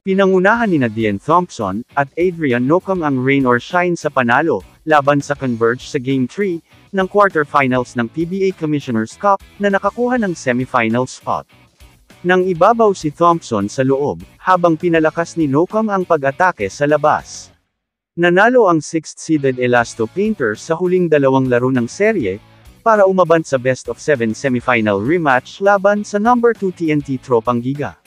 Pinangunahan nina Dean Thompson at Adrian Nocum ang rain or shine sa panalo laban sa Converge sa Game 3 ng quarterfinals ng PBA Commissioner's Cup na nakakuha ng semifinal spot. Nang ibabaw si Thompson sa loob, habang pinalakas ni Nocum ang pag-atake sa labas. Nanalo ang 6th-seeded Elasto Painters sa huling dalawang laro ng serye, para umabant sa best-of-7 semifinal rematch laban sa number 2 TNT Tropang Giga.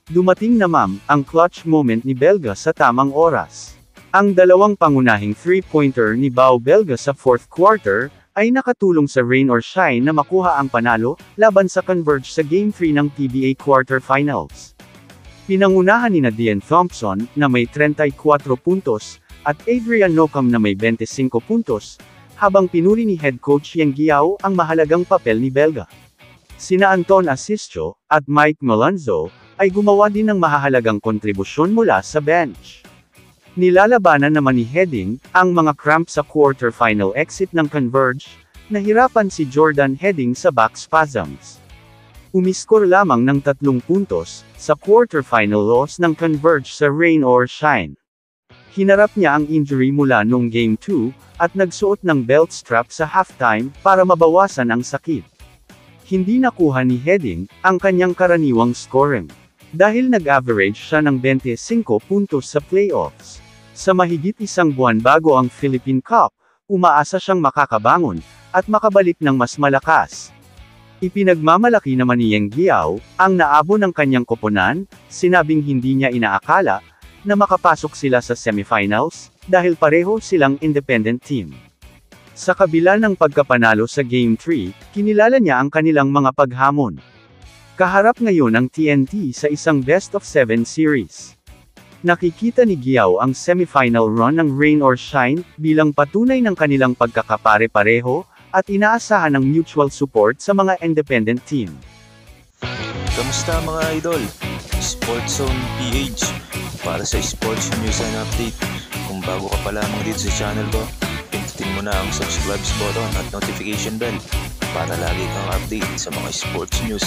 Dumating na ang clutch moment ni Belga sa tamang oras. Ang dalawang pangunahing 3-pointer ni Bao Belga sa 4th quarter, ay nakatulong sa rain or shine na makuha ang panalo, laban sa Converge sa Game 3 ng PBA quarterfinals. Pinangunahan nina Dean Thompson, na may 34 puntos, at Adrian Nocum na may 25 puntos, habang pinuri ni head coach Yang Giao ang mahalagang papel ni Belga. Sina Anton Asistio, at Mike Malonzo, ay gumawa din ng mahahalagang kontribusyon mula sa bench. Nilalabanan naman ni Heading, ang mga cramp sa quarterfinal exit ng Converge, nahirapan si Jordan Heading sa back spasms. Umiskor lamang ng 3 puntos, sa quarterfinal loss ng Converge sa rain or shine. Hinarap niya ang injury mula noong Game 2, at nagsuot ng belt strap sa halftime, para mabawasan ang sakit. Hindi nakuha ni Heading, ang kanyang karaniwang scoring. Dahil nag-average siya ng 25 puntos sa playoffs. Sa mahigit isang buwan bago ang Philippine Cup, umaasa siyang makakabangon, at makabalik ng mas malakas. Ipinagmamalaki naman ni Yang Giao, ang naabo ng kanyang koponan, sinabing hindi niya inaakala, na makapasok sila sa semifinals, dahil pareho silang independent team. Sa kabila ng pagkapanalo sa Game 3, kinilala niya ang kanilang mga paghamon. Kaharap ngayon ang TNT sa isang best-of-7 series. Nakikita ni Giao ang semifinal run ng rain or shine, bilang patunay ng kanilang pagkakapare-pareho, at inaasahan ng mutual support sa mga independent team. Kamusta mga idol? Sports Zone PH, para sa sports news and update. Kung bago ka pa lamang dito sa channel ko, pindutin mo na ang subscribe button at notification bell, para lagi kang update sa mga sports news.